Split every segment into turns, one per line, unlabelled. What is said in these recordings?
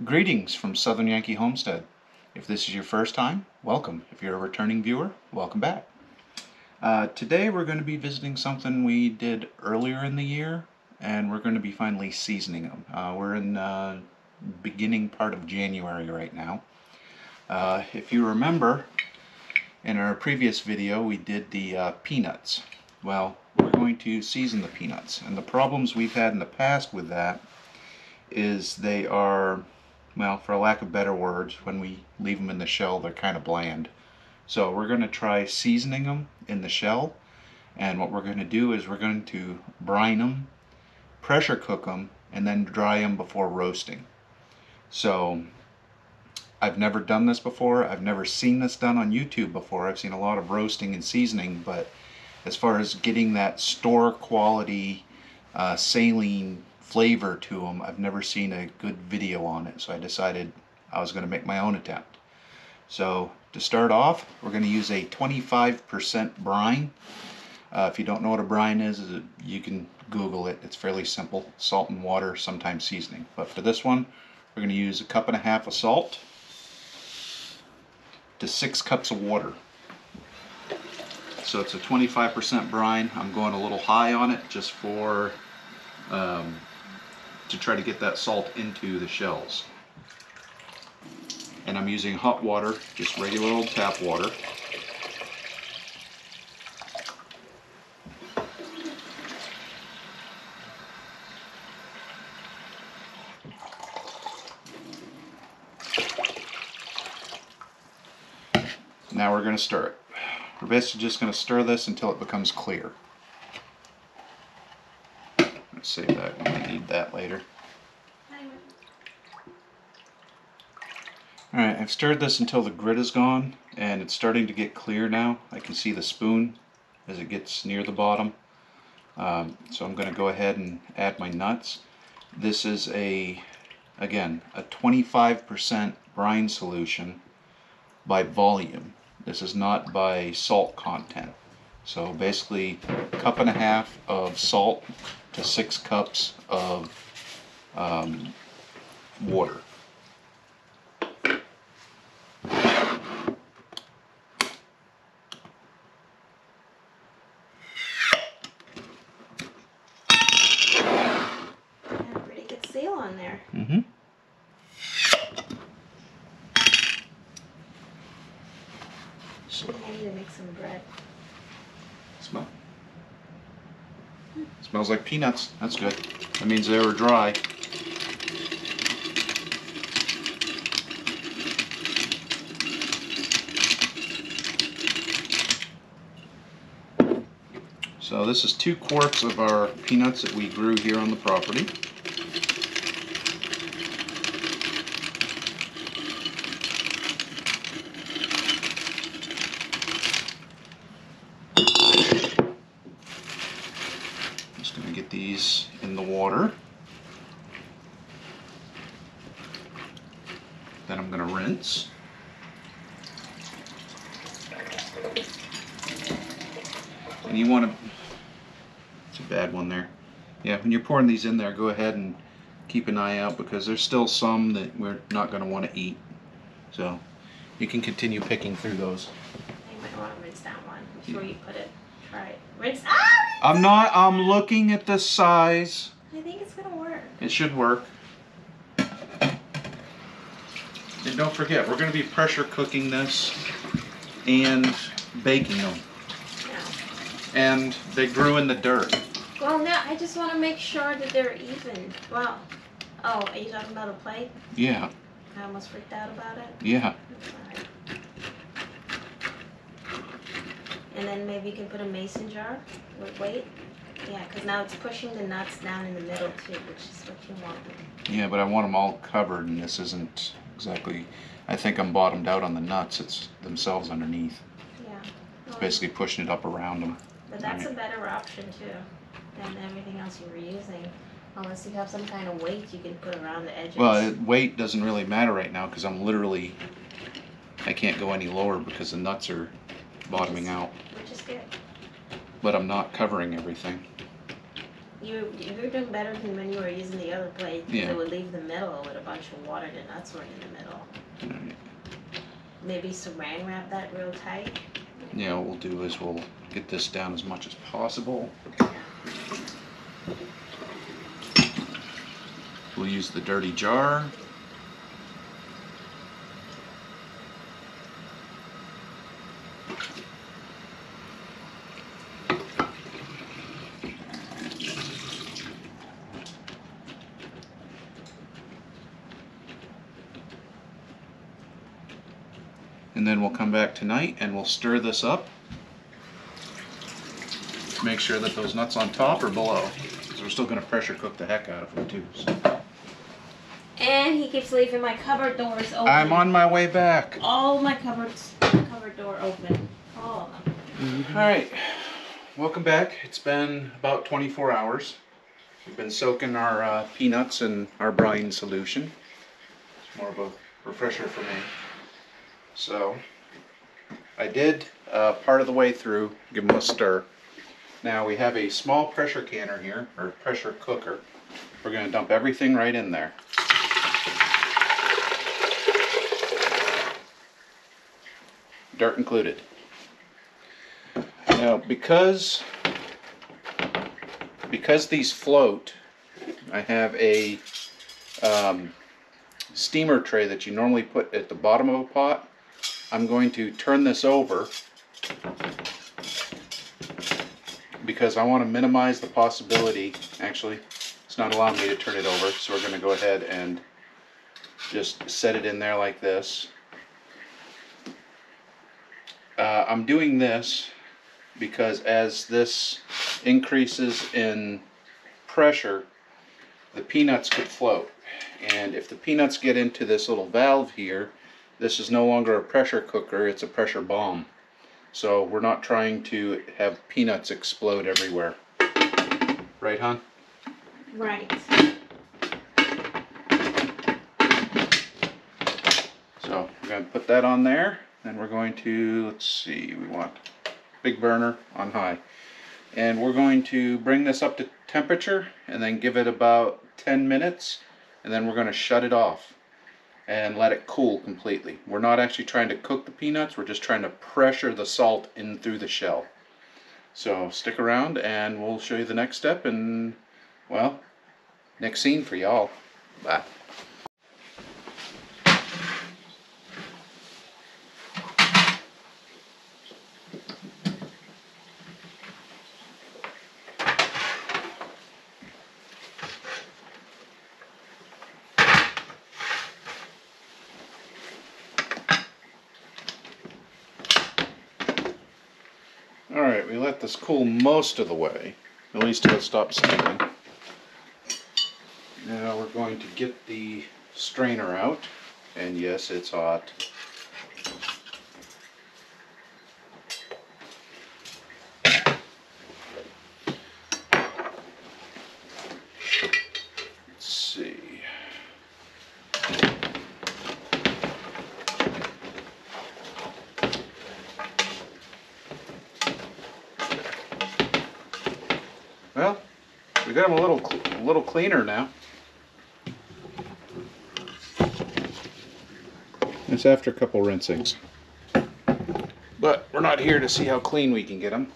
Greetings from Southern Yankee Homestead. If this is your first time, welcome. If you're a returning viewer, welcome back. Today we're going to be visiting something we did earlier in the year, and we're going to be finally seasoning them. We're in the beginning part of January right now. If you remember, in our previous video we did the peanuts. Well, we're going to season the peanuts, and the problems we've had in the past with that is they are, well, for lack of better words, when we leave them in the shell, they're kind of bland. So we're going to try seasoning them in the shell, and what we're going to do is we're going to brine them, pressure cook them, and then dry them before roasting. So I've never done this before. I've never seen this done on YouTube before. I've seen a lot of roasting and seasoning, but as far as getting that store quality saline flavor to them, I've never seen a good video on it, so I decided I was going to make my own attempt. So to start off, we're going to use a 25% brine. If you don't know what a brine is, you can Google it. It's fairly simple. Salt and water, sometimes seasoning. But for this one, we're going to use 1.5 cups of salt to 6 cups of water. So it's a 25% brine. I'm going a little high on it just for to try to get that salt into the shells. And I'm using hot water, just regular old tap water. Now we're going to stir it. We're basically just going to stir this until it becomes clear. Let's save that, we might need that later. Alright, I've stirred this until the grit is gone, and it's starting to get clear now. I can see the spoon as it gets near the bottom. So I'm going to go ahead and add my nuts. This is again, a 25% brine solution by volume. This is not by salt content. So basically, 1.5 cups of salt to 6 cups of water.
Pretty good seal on there.
Mm-hmm. So,
I need to make some bread.
Smells like peanuts. That's good. That means they were dry. So this is 2 quarts of our peanuts that we grew here on the property. Just going to get these in the water. Then I'm going to rinse. And you want to, it's a bad one there. Yeah, when you're pouring these in there, go ahead and keep an eye out because there's still some that we're not going to want to eat. So you can continue picking through those.
You might want to rinse that one before you put it. Try it. Rinse. Ah!
I'm looking at the size.
I think it's going to work.
It should work. And don't forget, we're going to be pressure cooking this and baking them. And they grew in the dirt.
Well, no, I just want to make sure that they're even. Well, oh, are you talking about a plate?
Yeah.
I almost freaked out about it.
Yeah.
Right. And then maybe you can put a mason jar with weight. Yeah, because now it's pushing the nuts down in the middle too, which is what you want.
Yeah, but I want them all covered, and this isn't exactly. I think I'm bottomed out on the nuts. It's themselves underneath.
Yeah.
It's basically pushing it up around them.
But that's a better option too than everything else you were using. Unless you have some kind of weight you can put around the edges.
Well, weight doesn't really matter right now because I'm literally, I can't go any lower because the nuts are bottoming out.
Which is good.
But I'm not covering everything.
You're doing better than when you were using the other plate, because
Yeah.
it would leave the middle with a bunch of water. The nuts weren't in the middle.
Alright.
Maybe saran wrap that real tight.
Yeah, what we'll do is we'll get this down as much as possible. We'll use the dirty jar. And then we'll come back tonight and we'll stir this up. Make sure that those nuts on top are below, because we're still going to pressure cook the heck out of them too. So.
And he keeps leaving my cupboard doors open.
I'm on my way back.
All my cupboard door open. All of them.
Alright, welcome back. It's been about 24 hours. We've been soaking our peanuts in our brine solution. It's more of a refresher for me. So, I did part of the way through, give them a stir. Now we have a small pressure canner here, or pressure cooker. We're going to dump everything right in there. Dirt included. Now, because these float, I have a steamer tray that you normally put at the bottom of a pot. I'm going to turn this over because I want to minimize the possibility. Actually, it's not allowing me to turn it over, so we're going to go ahead and just set it in there like this. I'm doing this because as this increases in pressure, the peanuts could float. And if the peanuts get into this little valve here, this is no longer a pressure cooker, it's a pressure bomb. So we're not trying to have peanuts explode everywhere. Right, hon?
Right.
So we're going to put that on there. Then we're going to, let's see, we want big burner on high. And we're going to bring this up to temperature and then give it about 10 minutes. And then we're going to shut it off and let it cool completely. We're not actually trying to cook the peanuts, we're just trying to pressure the salt in through the shell. So stick around and we'll show you the next step and, well, next scene for y'all. Bye. Alright, we let this cool most of the way, at least till it stops steaming. Now we're going to get the strainer out, and yes, it's hot. Let's see. Well, we got them a little cleaner now. It's after a couple rinsings. But we're not here to see how clean we can get them.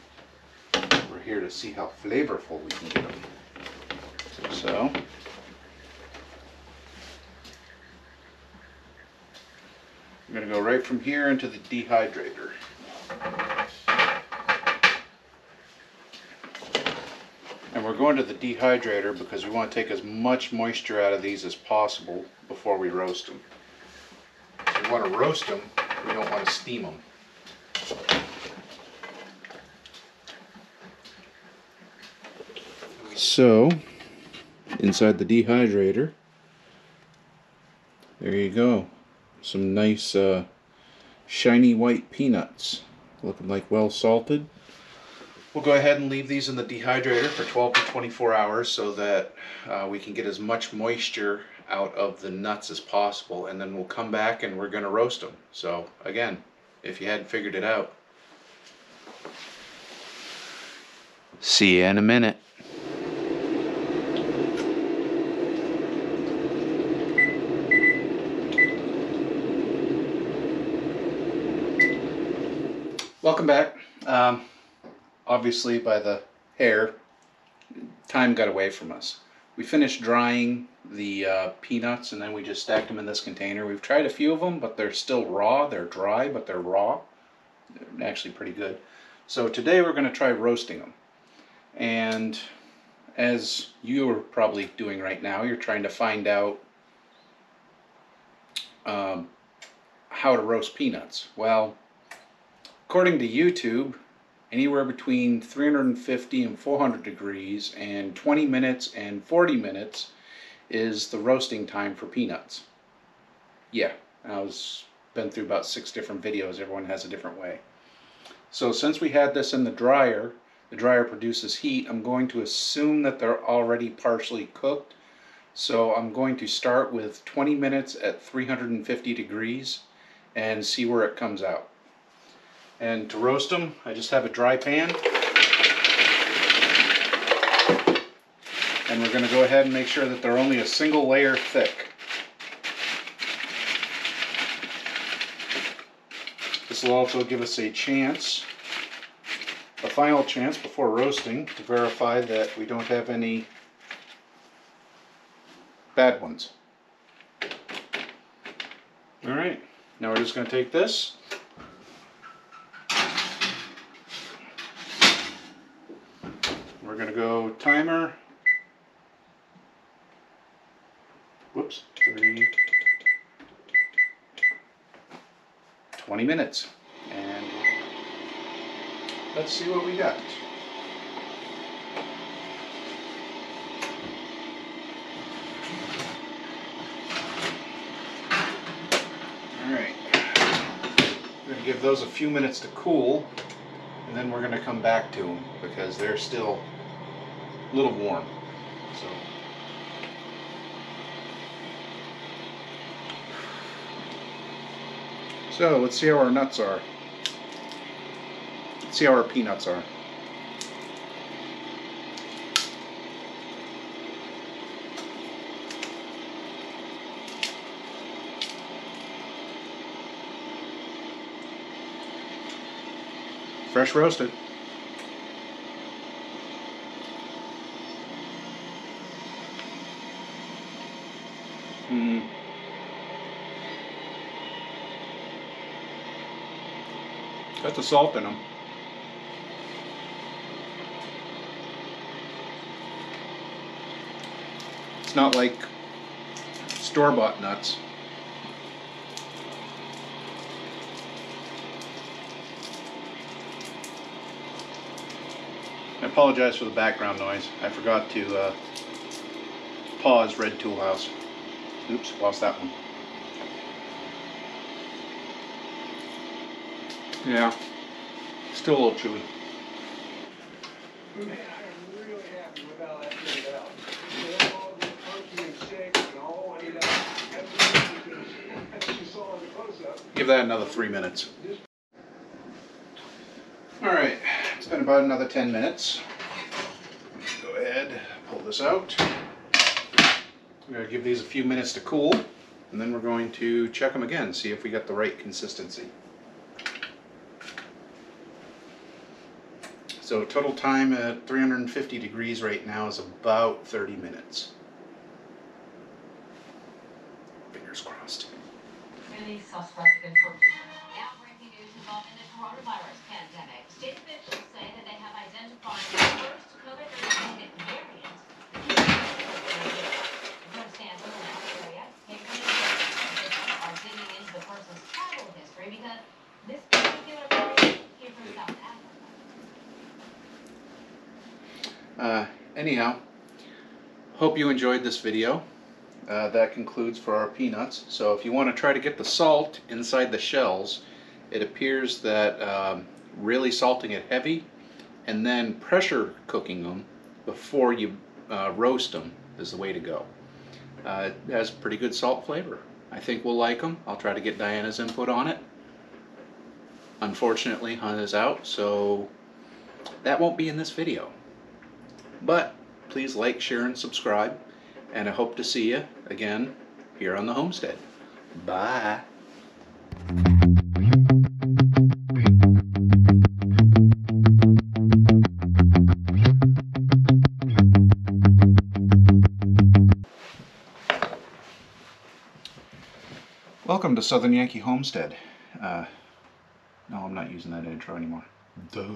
We're here to see how flavorful we can get them. So, I'm going to go right from here into the dehydrator. And we're going to the dehydrator because we want to take as much moisture out of these as possible before we roast them. So we want to roast them, we don't want to steam them. So, inside the dehydrator, there you go. Some nice shiny white peanuts, looking like well salted. We'll go ahead and leave these in the dehydrator for 12 to 24 hours so that we can get as much moisture out of the nuts as possible, and then we'll come back and we're going to roast them. So again, if you hadn't figured it out, see you in a minute. Welcome back. Obviously by the hair, time got away from us. We finished drying the peanuts and then we just stacked them in this container. We've tried a few of them, but they're still raw. They're dry, but they're raw. They're actually pretty good. So today we're going to try roasting them. And as you're probably doing right now, you're trying to find out how to roast peanuts. Well, according to YouTube, anywhere between 350 and 400 degrees and 20 minutes and 40 minutes is the roasting time for peanuts. Yeah, been through about 6 different videos. Everyone has a different way. So since we had this in the dryer produces heat. I'm going to assume that they're already partially cooked. So I'm going to start with 20 minutes at 350 degrees and see where it comes out. And to roast them, I just have a dry pan. And we're going to go ahead and make sure that they're only a single layer thick. This will also give us a final chance before roasting to verify that we don't have any bad ones. Alright, now we're just going to take this. We're going to go timer. Whoops, 20 minutes. And let's see what we got. Alright, we're going to give those a few minutes to cool, and then we're going to come back to them because they're still a little warm. So let's see how our nuts are. Let's see how our peanuts are. Fresh roasted. Got the salt in them. It's not like store-bought nuts. I apologize for the background noise. I forgot to pause Red Toolhouse. Oops, lost that one. Yeah, still a little chewy.
Man, I'm really happy with how that turned out. All the punching and shaking and all, I mean, that's what you saw in the close-up.
Give that another 3 minutes. Alright, it's been about another 10 minutes. Go ahead, pull this out. We're going to give these a few minutes to cool, and then we're going to check them again, see if we got the right consistency. So total time at 350 degrees right now is about 30 minutes. Fingers crossed.
Police suspect confirmed. Now breaking news involving the coronavirus pandemic. State officials say that they have identified the first COVID-19 variant. Circumstances in that area are digging into the person's travel history because this particular variant came from South Africa.
Anyhow, hope you enjoyed this video. That concludes for our peanuts. So if you want to try to get the salt inside the shells, it appears that really salting it heavy and then pressure cooking them before you roast them is the way to go. It has pretty good salt flavor. I think we'll like them. I'll try to get Diana's input on it. Unfortunately, Hunt is out, so that won't be in this video. But please like, share, and subscribe, and I hope to see you again here on the homestead. Bye. Welcome to Southern Yankee Homestead. No, I'm not using that intro anymore. Duh.